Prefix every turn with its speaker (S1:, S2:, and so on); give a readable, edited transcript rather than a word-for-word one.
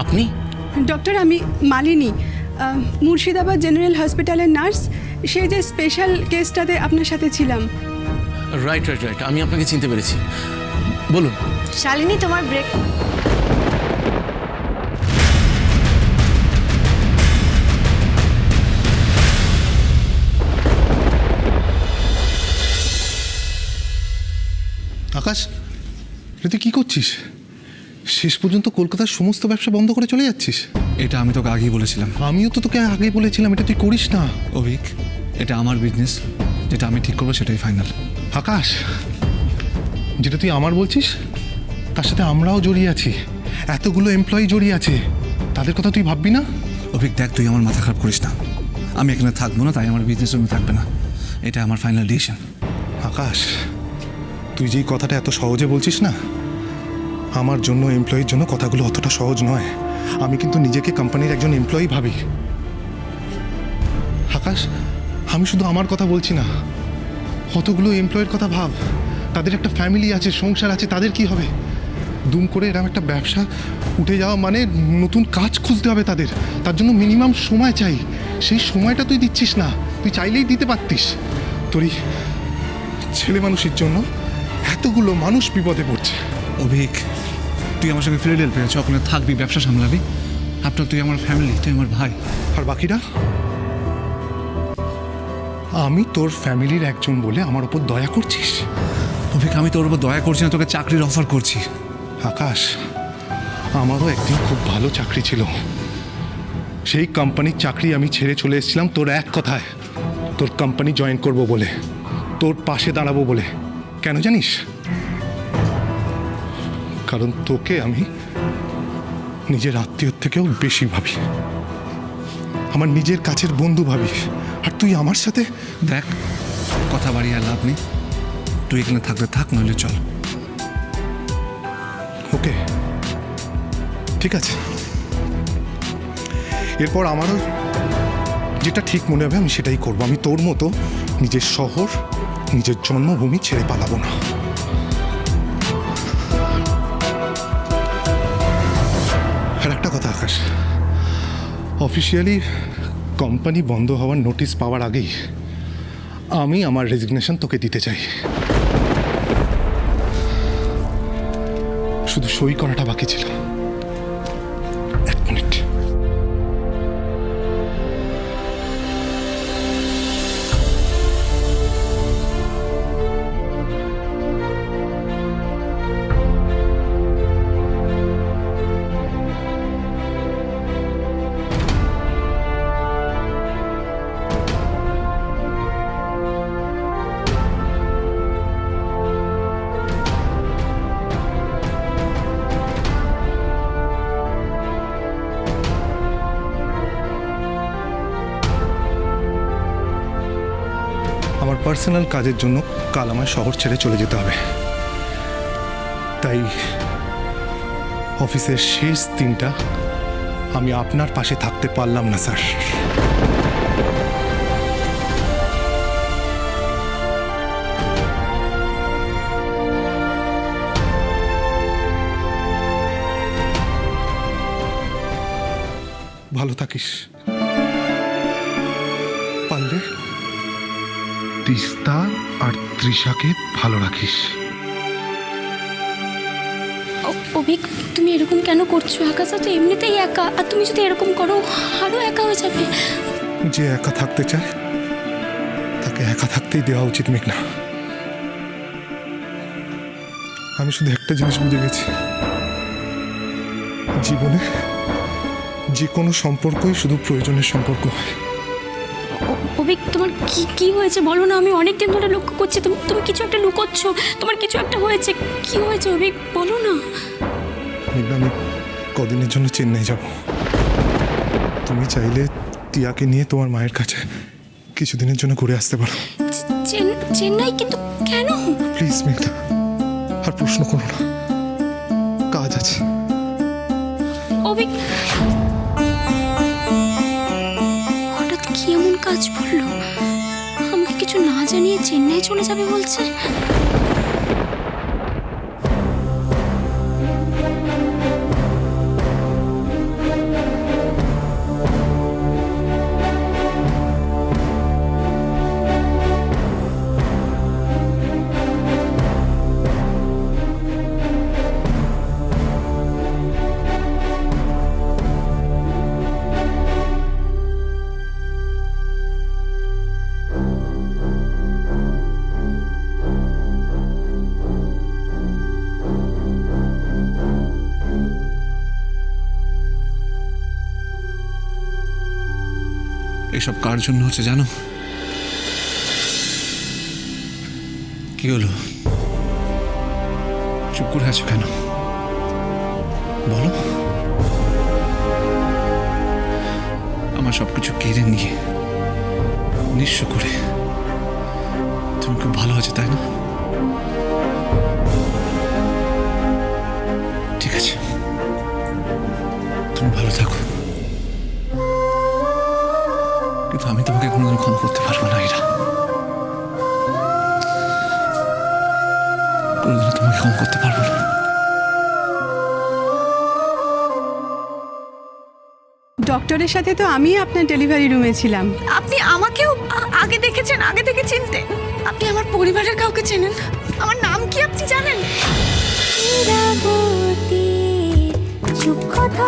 S1: আপনি?
S2: ডক্টর, আমি মালিনী, মুর্শিদাবাদ জেনারেল হসপিটালের নার্স। সেই যে স্পেশাল কেসটাতে আপনার সাথে ছিলাম।
S1: রাইট রাইট রাইট, আমি আপনাকে চিনতে পেরেছি। বলুন।
S3: শালিনী, তোমার ব্রেক।
S4: আকাশ, তুই কি করছিস? শেষ পর্যন্ত কলকাতার সমস্ত ব্যবসা বন্ধ করে চলে যাচ্ছিস?
S5: এটা আমি তোকে আগেই বলেছিলাম।
S4: আমিও তো তোকে আগে বলেছিলাম এটা তুই করিস না।
S5: অভিক, এটা আমার বিজনেস, যেটা আমি ঠিক করবো সেটাই ফাইনাল।
S4: আকাশ, যেটা তুই আমার বলছিস তার সাথে আমরাও জড়িয়ে আছি, এতগুলো এমপ্লয়ি জড়িয়ে আছে, তাদের কথা তুই ভাববি না?
S5: অভিক দেখ, তুই আমার মাথা খারাপ করিস না। আমি এখানে থাকবো না, তাই আমার বিজনেস রুমে থাকবে না, এটা আমার ফাইনাল ডিসিশন।
S4: আকাশ, তুই যেই কথাটা এত সহজে বলছিস না, আমার জন্য এমপ্লয়ির জন্য কথাগুলো অতটা সহজ নয়। আমি কিন্তু নিজেকে কোম্পানির একজন এমপ্লয়ি ভাবি। আকাশ, আমি শুধু আমার কথা বলছি না, কতগুলো এমপ্লয়ের কথা ভাব। তাদের একটা ফ্যামিলি আছে, সংসার আছে, তাদের কি হবে? দুম করে এরকম একটা ব্যবসা উঠে যাওয়া মানে নতুন কাজ খুঁজতে হবে তাদের, তার জন্য মিনিমাম সময় চাই। সেই সময়টা তুই দিচ্ছিস না, তুই চাইলেই দিতে পারতিস। তোরই ছেলে মানুষের জন্য এতগুলো মানুষ বিপদে পড়ছে।
S5: অভিক, তুই আমার সঙ্গে ফিরে পেয়েছ, ওখানে থাকবি, ব্যবসা সামলাবি। আপনার তুই আমার ফ্যামিলি, তুই আমার ভাই।
S4: আর বাকিরা? আমি তোর ফ্যামিলির একজন বলে আমার ওপর দয়া করছিস?
S5: অভিক, আমি তোর উপর দয়া করছি না, তোকে চাকরির অফার করছি।
S4: আকাশ, আমারও একদিন খুব ভালো চাকরি ছিল, সেই কোম্পানির চাকরি আমি ছেড়ে চলে এসেছিলাম তোর এক কথায়, তোর কোম্পানি জয়েন করব বলে, তোর পাশে দাঁড়াবো বলে। কেন জানিস? কারণ তোকে আমি নিজের আত্মীয়র থেকেও বেশি ভাবি, আমার নিজের কাছের বন্ধু ভাবি। আর তুই আমার সাথে
S5: দেখ, কথা বাড়িয়ে লাভ নেই, তুই এখানে থাকলে থাক, নইলে চল।
S4: ওকে, ঠিক আছে, এরপর আমারও যেটা ঠিক মনে হবে আমি সেটাই করবো। আমি তোর মতো নিজের শহর, নিজের জন্মভূমি ছেড়ে পালাবো না। আর একটা কথা আকাশ, অফিসিয়ালি কোম্পানি বন্ধ হওয়ার নোটিশ পাওয়ার আগেই আমি আমার রেজিগনেশন তোকে দিতে চাই। শুধু সই করাটা বাকি ছিল। এক মিনিট। আমার পার্সোনাল কাজের জন্য কাল আমার শহর ছেড়ে চলে যেতে হবে, তাই অফিসের শেষ দিনটা আমি আপনার পাশে থাকতে পারলাম না স্যার। ভালো থাকিস, পারলে তিস্তা আর তৃষাকে ভালো রাখিস।
S3: অভিক, তুমি এরকম কেন করছো? আকাশ তো এমনিতেই একা, আর তুমি যদি এরকম করো আরো একা হয়ে যাবে।
S4: যে একা থাকতে চায় তাকে একা থাকতেই দেওয়া উচিত মেঘনা। আমি শুধু একটা জিনিস বুঝে গেছি, জীবনে যে কোনো সম্পর্কই শুধু প্রয়োজনের সম্পর্ক হয়।
S3: অভিক, তোমার কি হয়েছে বলো না? আমি অনেক দিন ধরে লক্ষ্য করছি তুমি কিছু একটা লুকোচ্ছ, তোমার কিছু একটা হয়েছে। কি হয়েছে অভিক, বলো না।
S4: মেঘনা, আমি কদিনের জন্য চেন্নাই যাব। তুমি চাইলে টিয়াকে নিয়ে তোমার মায়ের কাছে কিছুদিনের জন্য ঘুরে আসতে পারো।
S3: চেন্নাই? কিন্তু কেন?
S4: প্লিজ মেঘনা, আর প্রশ্ন করো না, কাজ আছে।
S3: অভিক, হঠাৎ কি এমন কাজ পড়লো? আমাকে কিছু না জানিয়ে চেন্নাই চলে যাবে বলছে।
S5: এসব কার জন্য হচ্ছে জানো? কি হলো, চুপ করে আছো কেন? বলো। আমার সবকিছু কেড়ে নিয়ে নিঃস্ব করে তুমি খুব ভালো আছো, তাই না? ঠিক আছে, তুমি ভালো থাকো, কিন্তু আমি তোমাকে কোনোদিন ক্ষমা করতে পারবো না এরা। কোনোদিন তোমাকে ক্ষমা করতে পারবো না।
S2: ডক্টরের সাথে তো আমি আপনার ডেলিভারি রুমে ছিলাম।
S3: আপনি আমাকেও আগে দেখেছেন, আগে থেকে চিনতেন? আপনি আমার পরিবারের কাউকে চেনেন? আমার নাম কি আপনি জানেন?
S6: চুপ কথা